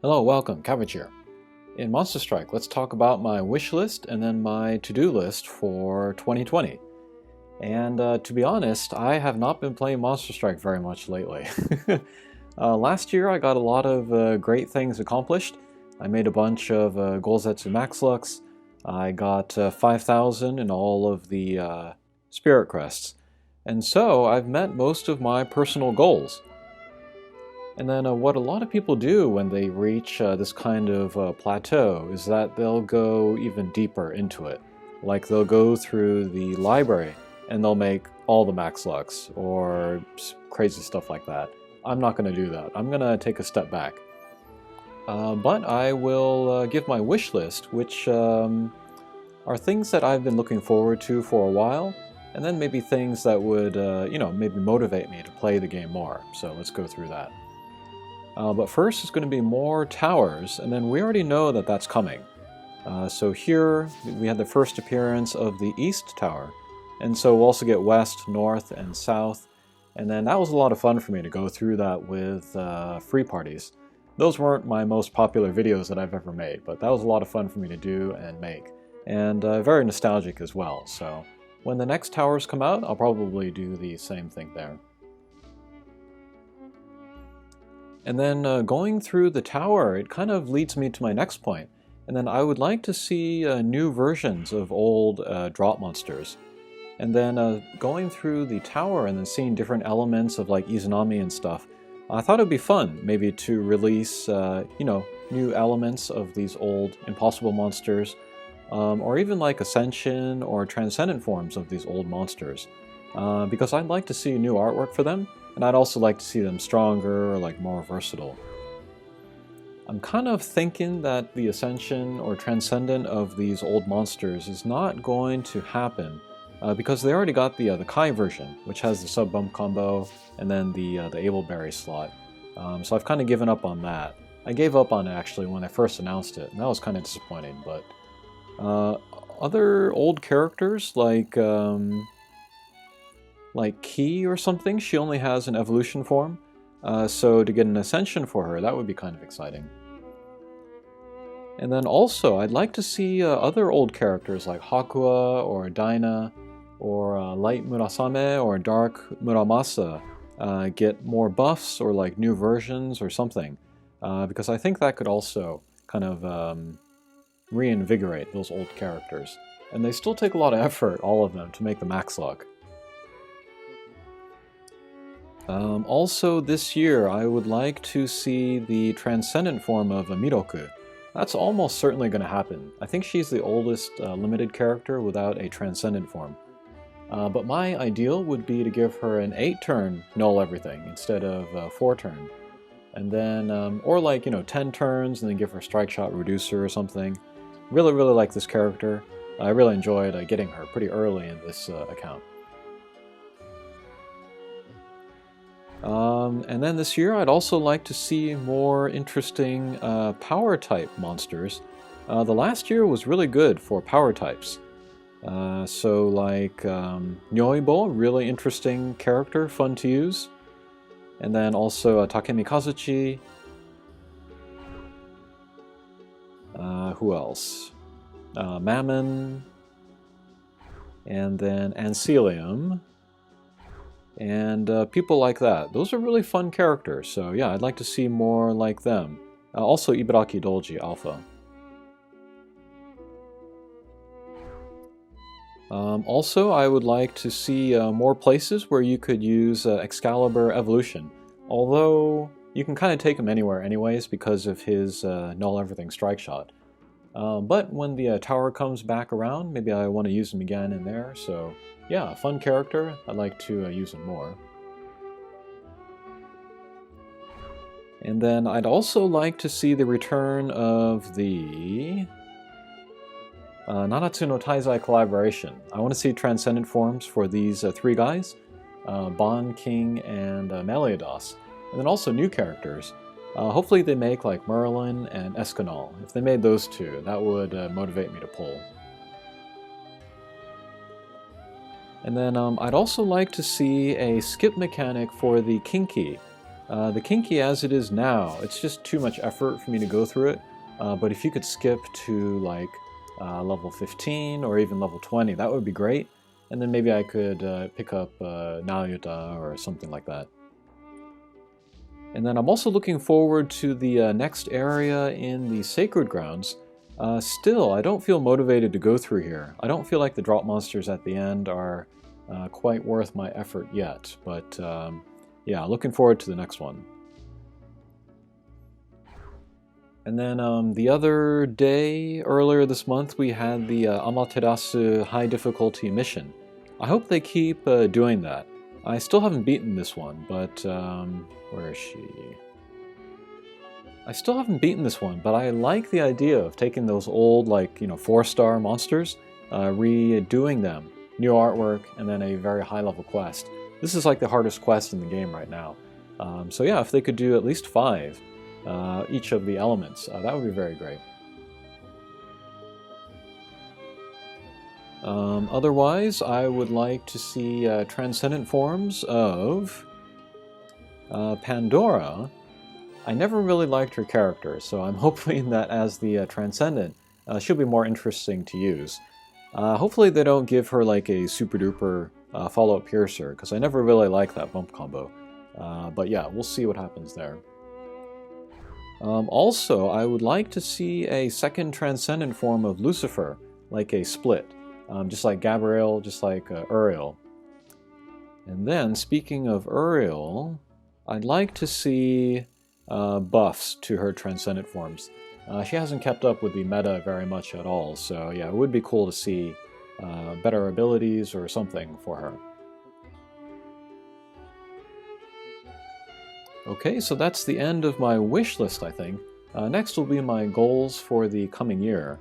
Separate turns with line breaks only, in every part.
Hello, welcome, Cabbage here. In Monster Strike, let's talk about my wish list and then my to-do list for 2020. And to be honest, I have not been playing Monster Strike very much lately. Last year I got a lot of great things accomplished. I made a bunch of Golzetsu Max Lux. I got 5,000 in all of the Spirit Crests. And so I've met most of my personal goals. And then what a lot of people do when they reach this kind of plateau is that they'll go even deeper into it. Like they'll go through the library and they'll make all the Max Lux or crazy stuff like that. I'm not going to do that. I'm going to take a step back. But I will give my wish list, which are things that I've been looking forward to for a while, and then maybe things that would, maybe motivate me to play the game more. So let's go through that. But first it's going to be more towers, and then we already know that that's coming. So here we had the first appearance of the East Tower, and so we'll also get West, North, and South, and then that was a lot of fun for me to go through that with free parties. Those weren't my most popular videos that I've ever made, but that was a lot of fun for me to do and make, and very nostalgic as well. So when the next towers come out, I'll probably do the same thing there. And then going through the tower, it kind of leads me to my next point. And then I would like to see new versions of old drop monsters. And then going through the tower and then seeing different elements of like Izanami and stuff, I thought it would be fun maybe to release, new elements of these old impossible monsters, or even like Ascension or Transcendent forms of these old monsters. Because I'd like to see new artwork for them. And I'd also like to see them stronger or like more versatile. I'm kind of thinking that the Ascension or Transcendent of these old monsters is not going to happen because they already got the Kai version, which has the sub-bump combo and then the Ableberry slot. So I've kind of given up on that. I gave up on it actually when I first announced it, and that was kind of disappointing. But other old characters like Key or something, she only has an evolution form, so to get an ascension for her, that would be kind of exciting. And then also, I'd like to see other old characters like Hakua or Daina or Light Murasame or Dark Muramasa get more buffs or like new versions or something, because I think that could also kind of reinvigorate those old characters. And they still take a lot of effort, all of them, to make the max luck. Also this year, I would like to see the Transcendent form of Miroku. That's almost certainly going to happen. I think she's the oldest limited character without a Transcendent form. But my ideal would be to give her an 8-turn null everything instead of 4-turn. And then, or like, 10 turns and then give her Strike Shot Reducer or something. Really like this character. I really enjoyed getting her pretty early in this account. And then this year I'd also like to see more interesting power type monsters. The last year was really good for power types. So like Nyoibo, really interesting character, fun to use. And then also Takemi Kazuchi. Who else? Mammon. And then Ancilium. And people like that. Those are really fun characters, so yeah, I'd like to see more like them. Also Ibaraki Dolji Alpha. Also, I would like to see more places where you could use Excalibur Evolution. Although, you can kind of take him anywhere anyways because of his Null Everything Strike Shot. But when the tower comes back around, maybe I want to use him again in there, so yeah, fun character. I'd like to use him more. And then I'd also like to see the return of the Nanatsu no Taizai collaboration. I want to see Transcendent forms for these 3 guys, Bon, King, and Meliodas. And then also new characters. Hopefully they make like Merlin and Escanol. If they made those 2, that would motivate me to pull. And then I'd also like to see a skip mechanic for the Kinky. The Kinky as it is now, it's just too much effort for me to go through it. But if you could skip to like level 15 or even level 20, that would be great. And then maybe I could pick up Nalyuta or something like that. And then I'm also looking forward to the next area in the Sacred Grounds. Still, I don't feel motivated to go through here. I don't feel like the drop monsters at the end are quite worth my effort yet. But yeah, looking forward to the next one. And then the other day, earlier this month, we had the Amaterasu high difficulty mission. I hope they keep doing that. I still haven't beaten this one, but where is she? I still haven't beaten this one, but I like the idea of taking those old, like, 4-star monsters, redoing them, new artwork, and then a very high-level quest. This is like the hardest quest in the game right now. So yeah, if they could do at least 5, each of the elements, that would be very great. Otherwise, I would like to see transcendent forms of Pandora. I never really liked her character, so I'm hoping that as the transcendent, she'll be more interesting to use. Hopefully they don't give her like a super duper follow-up piercer, because I never really liked that bump combo. But yeah, we'll see what happens there. Also, I would like to see a second transcendent form of Lucifer, like a split. Just like Gabriel, just like Uriel. And then, speaking of Uriel, I'd like to see buffs to her transcendent forms. She hasn't kept up with the meta very much at all, so yeah, it would be cool to see better abilities or something for her. Okay, so that's the end of my wish list, I think. Next will be my goals for the coming year.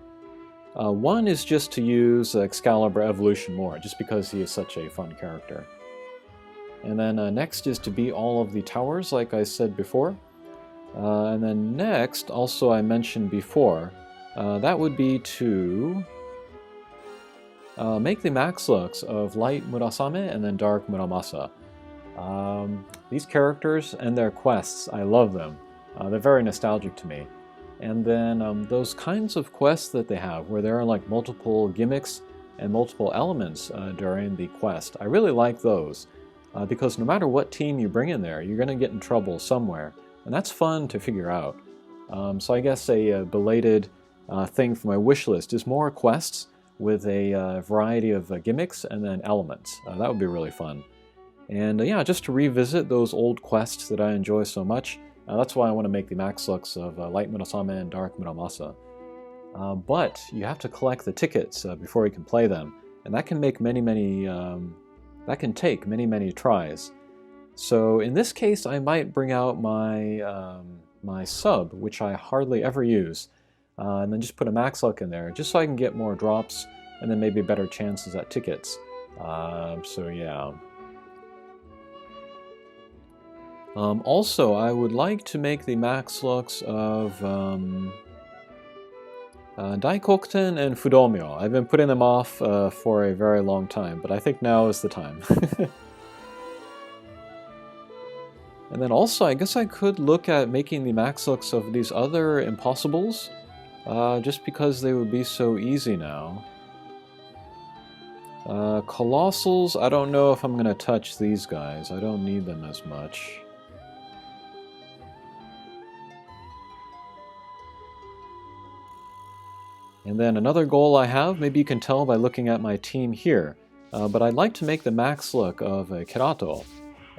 One is just to use Excalibur Evolution more, just because he is such a fun character. And then next is to beat all of the towers, like I said before. And then next, also I mentioned before, that would be to make the max looks of Light Murasame and then Dark Muramasa. These characters and their quests, I love them. They're very nostalgic to me. And then those kinds of quests that they have, where there are like multiple gimmicks and multiple elements during the quest, I really like those. Because no matter what team you bring in there, you're going to get in trouble somewhere. And that's fun to figure out. So I guess a belated thing for my wish list is more quests with a variety of gimmicks and then elements. That would be really fun. And yeah, just to revisit those old quests that I enjoy so much. That's why I want to make the max looks of Light Murasame and Dark Muramasa. But you have to collect the tickets before you can play them. And that can make that can take many tries. So in this case, I might bring out my my sub, which I hardly ever use, and then just put a max luck in there, just so I can get more drops, and then maybe better chances at tickets. So yeah. Also, I would like to make the max looks of Daikokuten and Fudomyo. I've been putting them off for a very long time, but I think now is the time. And then also, I guess I could look at making the max looks of these other Impossibles, just because they would be so easy now. Colossals, I don't know if I'm going to touch these guys. I don't need them as much. And then another goal I have, maybe you can tell by looking at my team here, but I'd like to make the max look of Kerato.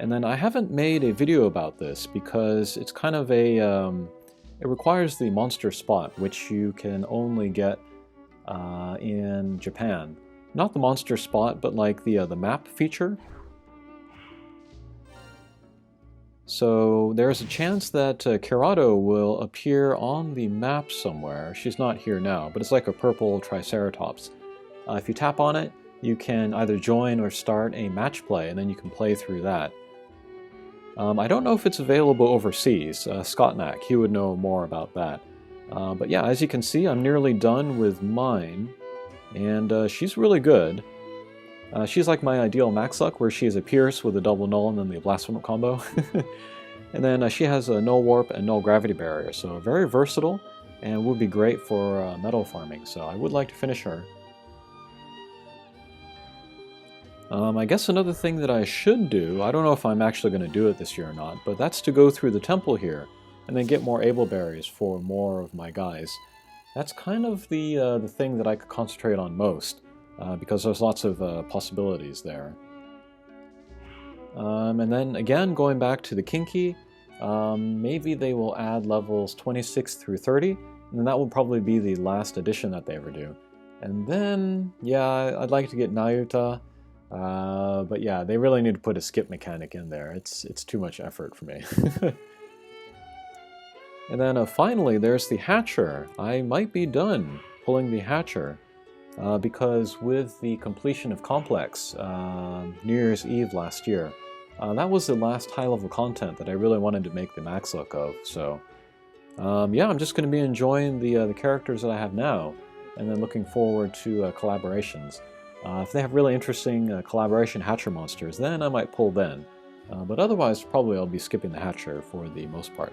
And then I haven't made a video about this because it's kind of a, it requires the monster spot, which you can only get in Japan. Not the monster spot, but like the map feature. So there's a chance that Kerato will appear on the map somewhere. She's not here now, but it's like a purple Triceratops. If you tap on it, you can either join or start a match play, and then you can play through that. I don't know if it's available overseas. Scottnack, he would know more about that. But yeah, as you can see, I'm nearly done with mine, and she's really good. She's like my ideal max luck, where she is a Pierce with a double null and then the Blasphemy combo. And then she has a no warp and no gravity barrier, so very versatile and would be great for metal farming, so I would like to finish her. I guess another thing that I should do, I don't know if I'm actually going to do it this year or not, but that's to go through the temple here and then get more able berries for more of my guys. That's kind of the thing that I could concentrate on most, because there's lots of possibilities there. And then again, going back to the Kinky, maybe they will add levels 26 through 30, and then that will probably be the last addition that they ever do. And then, yeah, I'd like to get Nayuta, but yeah, they really need to put a skip mechanic in there. It's too much effort for me. And then finally, there's the Hatcher. I might be done pulling the Hatcher, because with the completion of Complex, New Year's Eve last year, that was the last high-level content that I really wanted to make the max look of. So, yeah, I'm just going to be enjoying the characters that I have now, and then looking forward to collaborations. If they have really interesting collaboration Hatcher monsters, then I might pull then. But otherwise, probably I'll be skipping the Hatcher for the most part.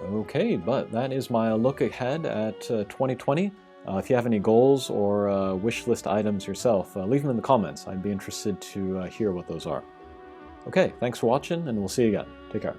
Okay, but that is my look ahead at 2020. If you have any goals or wish list items yourself, leave them in the comments. I'd be interested to hear what those are. Okay, thanks for watching, and we'll see you again. Take care.